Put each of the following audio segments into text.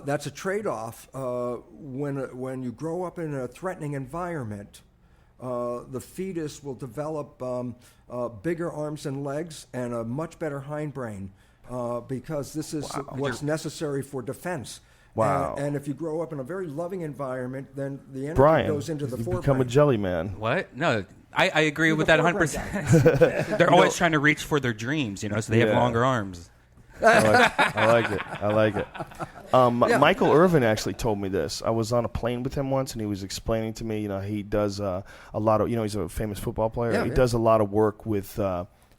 That's a trade-off. When you grow up in a threatening environment, the fetus will develop bigger arms and legs and a much better hindbrain because this is what's necessary for defense. Wow. And if you grow up in a very loving environment, then the energy goes into the forebrain. Become a jelly man. What? No, I agree with that 100%. They're always trying to reach for their dreams, so they have longer arms. I like it. Michael Irvin actually told me this. I was on a plane with him once, and he was explaining to me, he does a lot of, he's a famous football player. He does a lot of work with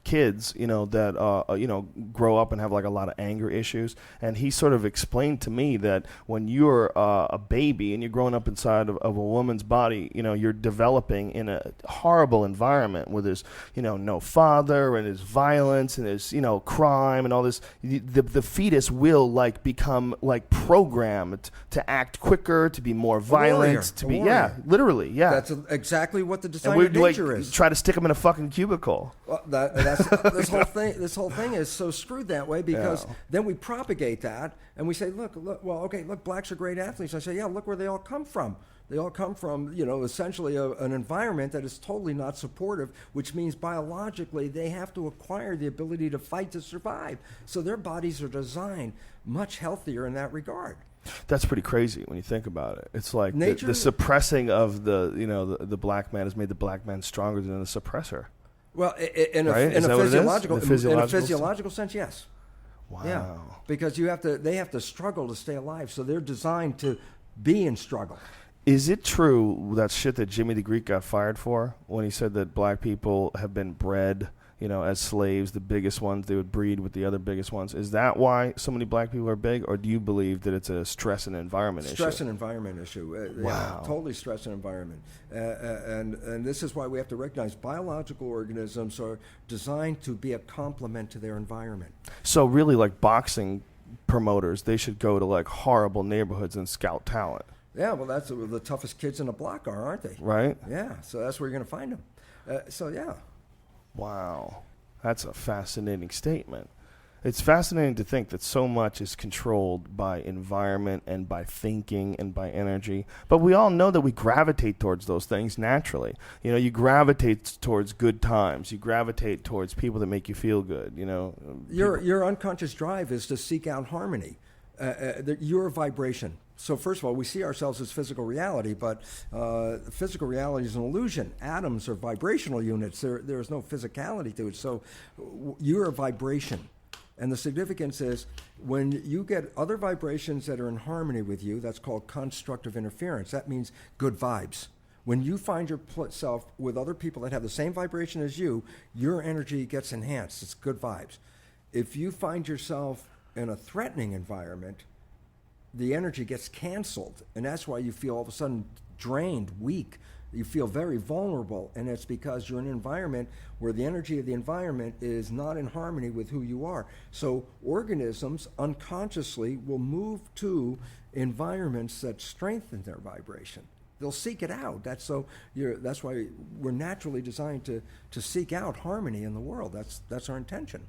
kids, that, grow up and have like a lot of anger issues. And he sort of explained to me that when you're a baby and you're growing up inside of a woman's body, you're developing in a horrible environment where there's, no father and there's violence and there's, crime and all this. The fetus will become programmed to act quicker, to be more violent, literally. That's exactly what the design of nature is. Try to stick them in a fucking cubicle. Well, this whole thing is so screwed that way because then we propagate that and we say, look, blacks are great athletes. I say, look where they all come from. They all come from, essentially an environment that is totally not supportive, which means biologically they have to acquire the ability to fight to survive. So their bodies are designed much healthier in that regard. That's pretty crazy when you think about it. It's like the suppressing of the black man has made the black man stronger than the suppressor. Well, in a physiological sense, yes. Wow. Yeah, because they have to struggle to stay alive, so they're designed to be in struggle. Is it true that shit that Jimmy the Greek got fired for when he said that black people have been bred, as slaves, the biggest ones, they would breed with the other biggest ones? Is that why so many black people are big, or do you believe that it's a stress and environment issue? Stress and environment issue. Wow. Yeah, totally stress and environment. And this is why we have to recognize biological organisms are designed to be a complement to their environment. So really, like boxing promoters, they should go to horrible neighborhoods and scout talent. Yeah, well, that's where the toughest kids in the block are, aren't they? Right. Yeah, so that's where you're going to find them. Wow. That's a fascinating statement. It's fascinating to think that so much is controlled by environment and by thinking and by energy. But we all know that we gravitate towards those things naturally. You gravitate towards good times. You gravitate towards people that make you feel good. Your unconscious drive is to seek out harmony. You're a vibration. So first of all, we see ourselves as physical reality, but physical reality is an illusion. Atoms are vibrational units. There is no physicality to it. So you're a vibration. And the significance is when you get other vibrations that are in harmony with you, that's called constructive interference. That means good vibes. When you find yourself with other people that have the same vibration as you, your energy gets enhanced. It's good vibes. If you find yourself in a threatening environment, the energy gets canceled, and that's why you feel all of a sudden drained, weak. You feel very vulnerable, and it's because you're in an environment where the energy of the environment is not in harmony with who you are. So organisms unconsciously will move to environments that strengthen their vibration. They'll seek it out. That's why we're naturally designed to seek out harmony in the world. That's our intention.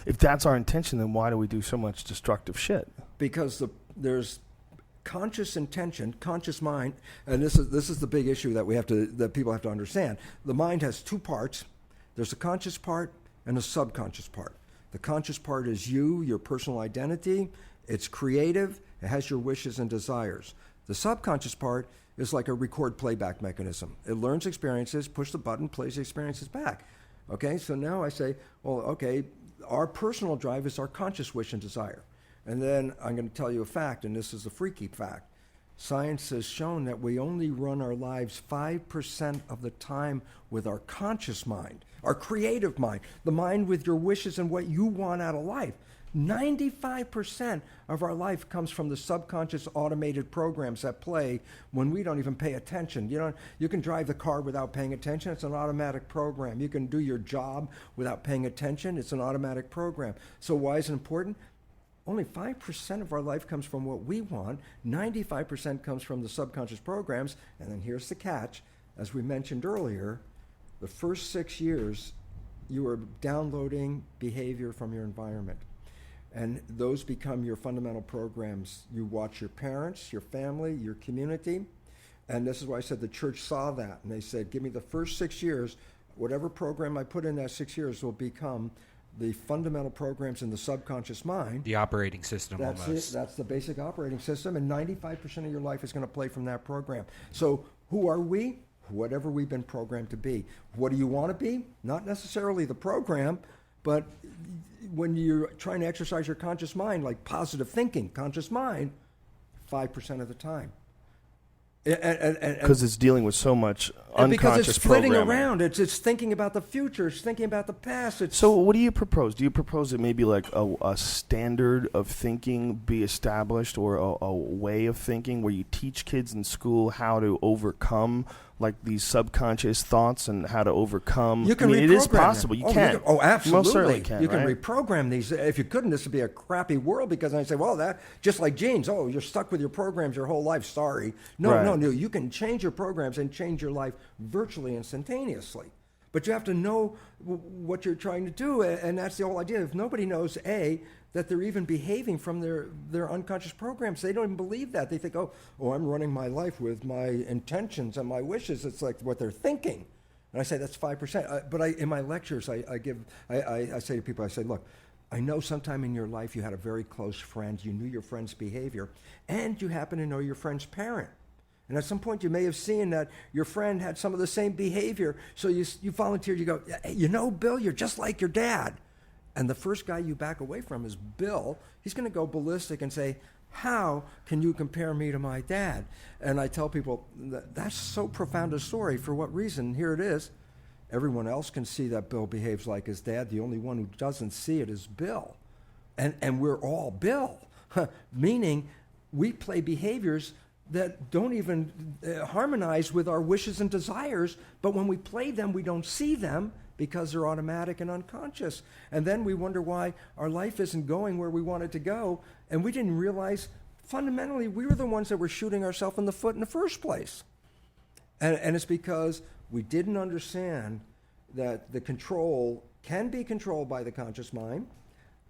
If that's our intention, then why do we do so much destructive shit? Because there's conscious intention, conscious mind, and this is the big issue that people have to understand. The mind has two parts. There's a conscious part and a subconscious part. The conscious part is your personal identity. It's creative. It has your wishes and desires. The subconscious part is like a record playback mechanism. It learns experiences, push the button, plays the experiences back. Okay, so now I say, our personal drive is our conscious wish and desire. And then I'm going to tell you a fact, and this is a freaky fact. Science has shown that we only run our lives 5% of the time with our conscious mind, our creative mind, the mind with your wishes and what you want out of life. 95% of our life comes from the subconscious automated programs that play when we don't even pay attention. You can drive the car without paying attention. It's an automatic program. You can do your job without paying attention. It's an automatic program. So why is it important? Only 5% of our life comes from what we want. 95% comes from the subconscious programs. And then here's the catch. As we mentioned earlier, the first 6 years, you are downloading behavior from your environment. And those become your fundamental programs. You watch your parents, your family, your community. And this is why I said the church saw that. And they said, give me the first 6 years. Whatever program I put in that 6 years will become the fundamental programs in the subconscious mind. The operating system That's almost. it. That's the basic operating system. And 95% of your life is going to play from that program. So who are we? Whatever we've been programmed to be. What do you want to be? Not necessarily the program, but when you're trying to exercise your conscious mind, like positive thinking, conscious mind, 5% of the time. Because it's dealing with so much unconscious because it's flitting programming. around. It's thinking about the future. It's thinking about the past. So what do you propose? Do you propose that maybe like a standard of thinking be established, or a way of thinking where you teach kids in school how to overcome like these subconscious thoughts and how to overcome? You can I mean, it is reprogram possible. them. You can. Absolutely. You most certainly can. You can right? reprogram these. If you couldn't, this would be a crappy world, because I say, well, that just like genes. Oh, you're stuck with your programs your whole life. Sorry. No, Right. no. You can change your programs and change your life virtually instantaneously. But you have to know what you're trying to do, and that's the whole idea. If nobody knows, that they're even behaving from their unconscious programs, they don't even believe that. They think, oh, I'm running my life with my intentions and my wishes. It's like what they're thinking. And I say that's 5%. But in my lectures, I say to people, I say, look, I know sometime in your life you had a very close friend, you knew your friend's behavior, and you happen to know your friend's parent. And at some point you may have seen that your friend had some of the same behavior, so you volunteered, you go, hey, Bill, you're just like your dad. And the first guy you back away from is Bill. He's going to go ballistic and say, how can you compare me to my dad? And I tell people, that's so profound a story. For what reason? Here it is. Everyone else can see that Bill behaves like his dad. The only one who doesn't see it is Bill. And we're all Bill, meaning we play behaviors that don't even harmonize with our wishes and desires, but when we play them, we don't see them because they're automatic and unconscious. And then we wonder why our life isn't going where we want it to go, and we didn't realize fundamentally we were the ones that were shooting ourselves in the foot in the first place. And it's because we didn't understand that the control can be controlled by the conscious mind,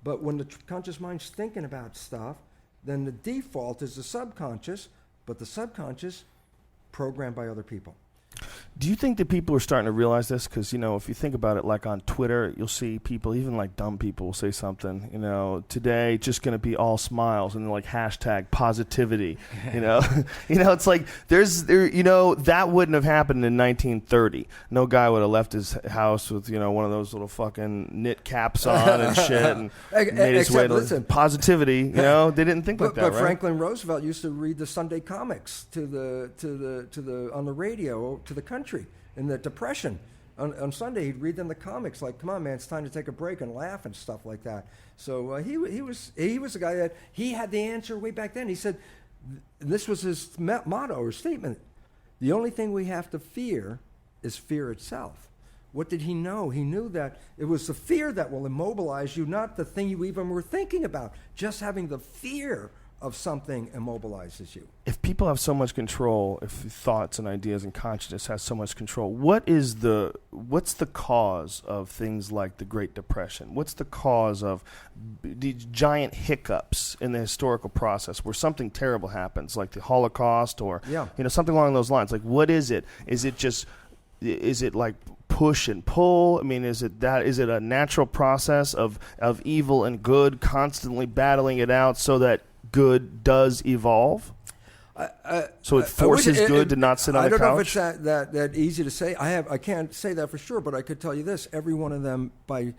but when the conscious mind's thinking about stuff, then the default is the subconscious, but the subconscious programmed by other people. Do you think that people are starting to realize this? Because, if you think about it, like on Twitter, you'll see people, even like dumb people, will say something, today just going to be all smiles, and like hashtag positivity, it's like that wouldn't have happened in 1930. No guy would have left his house with, one of those little fucking knit caps on and shit and made his way to positivity. They didn't think like that, but right? Franklin Roosevelt used to read the Sunday comics on the radio to the country in the Depression. On Sunday, he'd read them the comics like, "Come on, man, it's time to take a break and laugh," and stuff like that. So he was the guy that he had the answer way back then. He said, this was his motto or statement: the only thing we have to fear is fear itself. What did he know? He knew that it was the fear that will immobilize you, not the thing you even were thinking about. Just having the fear of something immobilizes you. If people have so much control, if thoughts and ideas and consciousness has so much control, what's the cause of things like the Great Depression? What's the cause of these giant hiccups in the historical process where something terrible happens, like the Holocaust or something along those lines? Like, what is it? Is it like push and pull? I mean, is it a natural process of evil and good constantly battling it out so that good does evolve? So it forces good to not sit on the couch? I don't know if it's that easy to say. I can't say that for sure, but I could tell you this. Every one of them, by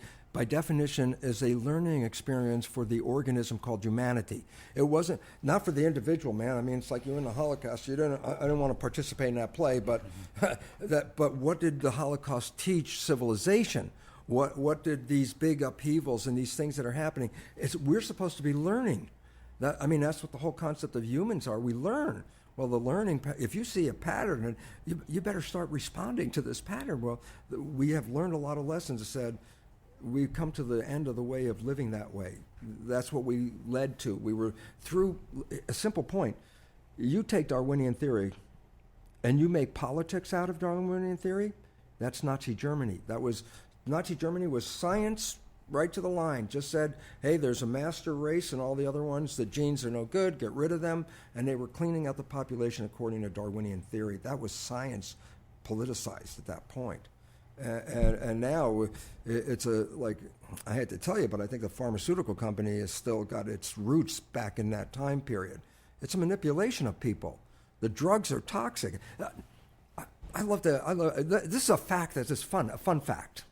definition, is a learning experience for the organism called humanity. It wasn't, not for the individual, man. I mean, it's like you're in the Holocaust. I don't want to participate in that play, but but what did the Holocaust teach civilization? What did these big upheavals and these things that are happening? We're supposed to be learning. That's what the whole concept of humans are. We learn. Well, the learning, if you see a pattern, you better start responding to this pattern. Well, we have learned a lot of lessons that said we've come to the end of the way of living that way. That's what we led to. We were through a simple point. You take Darwinian theory and you make politics out of Darwinian theory, that's Nazi Germany. Nazi Germany was science right to the line. Just said, hey, there's a master race and all the other ones. The genes are no good. Get rid of them. And they were cleaning out the population according to Darwinian theory. That was science politicized at that point. And now it's like, I had to tell you, but I think the pharmaceutical company has still got its roots back in that time period. It's a manipulation of people. The drugs are toxic. This is a fact that is fun, a fun fact.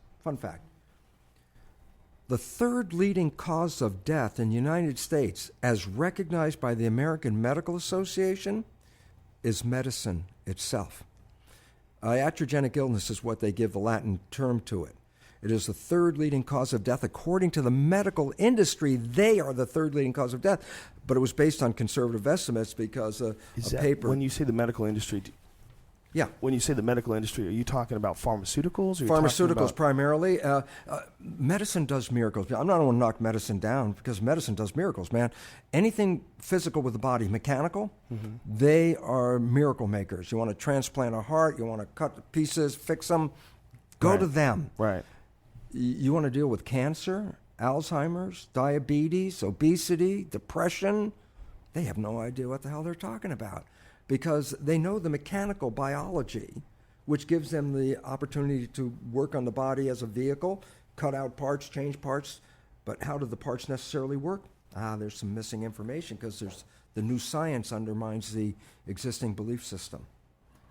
The third leading cause of death in the United States, as recognized by the American Medical Association, is medicine itself. Iatrogenic illness is what they give the Latin term to it. It is the third leading cause of death. According to the medical industry, they are the third leading cause of death. But it was based on conservative estimates because a paper... When you say the medical industry... Yeah. When you say the medical industry, are you talking about pharmaceuticals? Or Pharmaceuticals primarily. Medicine does miracles. I'm not going to knock medicine down because medicine does miracles, man. Anything physical with the body, mechanical, they are miracle makers. You want to transplant a heart, you want to cut pieces, fix them, go to them. Right. You want to deal with cancer, Alzheimer's, diabetes, obesity, depression. They have no idea what the hell they're talking about, because they know the mechanical biology, which gives them the opportunity to work on the body as a vehicle, cut out parts, change parts. But how do the parts necessarily work? There's some missing information because the new science undermines the existing belief system.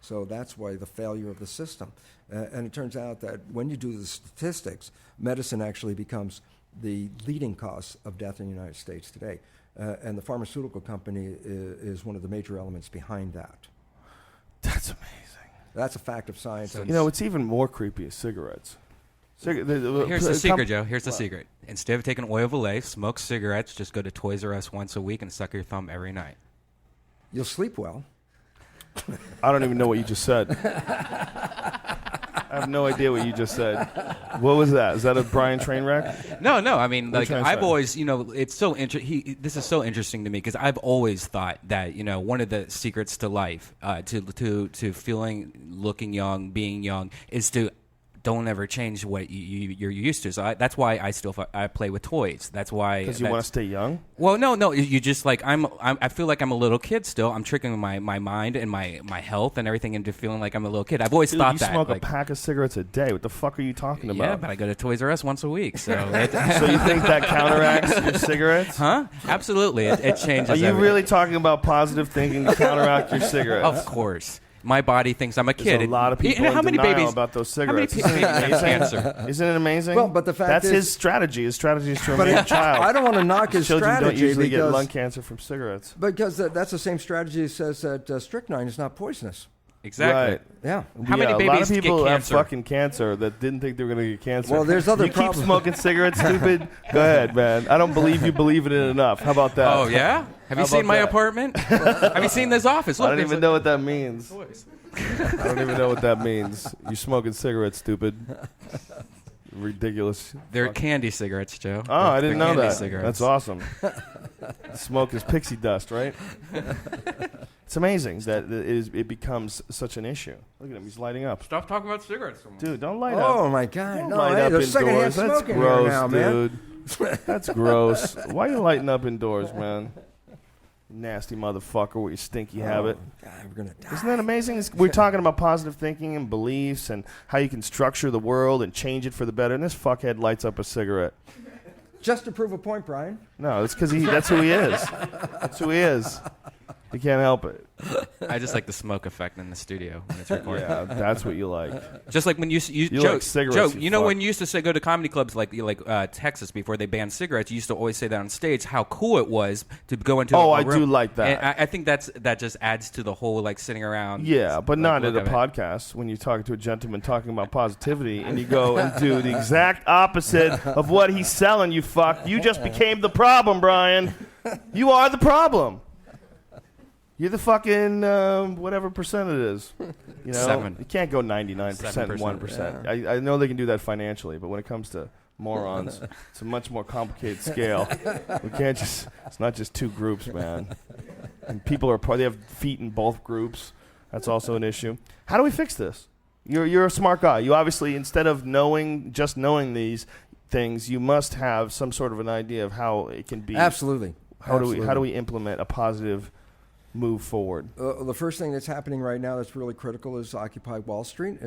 So that's why the failure of the system. And it turns out that when you do the statistics, medicine actually becomes the leading cause of death in the United States today. And the pharmaceutical company is one of the major elements behind that. That's amazing. That's a fact of science. You know, it's even more creepy as cigarettes. Here's the secret, Joe. Here's the secret. Instead of taking oil of Olay, smoke cigarettes, just go to Toys R Us once a week and suck your thumb every night. You'll sleep well. I don't even know what you just said. I have no idea what you just said. What was that? Is that a Brian Trainwreck? No. I mean, like, I've always, it's so this is so interesting to me because I've always thought that, one of the secrets to life, to feeling, looking young, being young, is to don't ever change what you're used to. So that's why I play with toys. That's why. Because you want to stay young? Well, no. You just like I feel like I'm a little kid still. I'm tricking my mind and my health and everything into feeling like I'm a little kid. I've always thought that. You smoke a pack of cigarettes a day. What the fuck are you talking about? Yeah, but I go to Toys R Us once a week. So so you think that counteracts your cigarettes? Huh? Absolutely. It changes. Are you really talking about positive thinking to counteract your cigarettes? Of course. My body thinks I'm a kid. There's a lot of people in denial about those cigarettes. How many babies get cancer? Isn't it amazing? Well, but the fact that's is, his strategy. His strategy is to remain a child. I don't want to knock his Children strategy don't usually because get lung cancer from cigarettes. Because that's the same strategy that says that strychnine is not poisonous. Exactly. Right. Yeah. How many babies a lot of people get have cancer? fucking cancer that didn't think they were going to get cancer. Well, there's other you problems. keep smoking cigarettes, stupid? Go ahead, man. I don't believe you believe in it enough. How about that? Oh, yeah? Have you seen my apartment? Have you seen this office? Look, I don't even know what that means. I don't even know what that means. You smoking cigarettes, stupid. Ridiculous. They're candy cigarettes, Joe. Oh, I didn't know that. Cigarettes. That's awesome. Smoke is pixie dust, right? It's amazing that it becomes such an issue. Look at him. He's lighting up. Stop talking about cigarettes. Dude, don't light up. Oh, my God. Don't No, light hey, up there's secondhand indoors. That's smoking gross, here now, dude. man. That's gross. Why are you lighting up indoors, man? Nasty motherfucker with your stinky habit. God, we're gonna die. Isn't that amazing? We're talking about positive thinking and beliefs and how you can structure the world and change it for the better. And this fuckhead lights up a cigarette. Just to prove a point, Brian. No, it's because that's who he is. That's who he is. He can't help it. I just like the smoke effect in the studio when it's recorded. Yeah, that's what you like. Just like when you Joe, like cigarettes, Joe, you know when you used to say go to comedy clubs like Texas before they banned cigarettes, you used to always say that on stage how cool it was to go into a room. I do like that. And I think that just adds to the whole like sitting around. Yeah, but not at a podcast when you talk to a gentleman talking about positivity and you go and do the exact opposite of what he's selling, you fuck. You just became the problem, Brian. You are the problem. You're the fucking whatever percent it is. You know, 7. You can't go 99% and 1%. Yeah. I know they can do that financially, but when it comes to morons, it's a much more complicated scale. We can't just. It's not just two groups, man. And people they have feet in both groups. That's also an issue. How do we fix this? You're a smart guy. You obviously, instead of knowing these, things, you must have some sort of an idea of how it can be. Absolutely. How do we implement a positive move forward? The first thing that's happening right now that's really critical is Occupy Wall Street.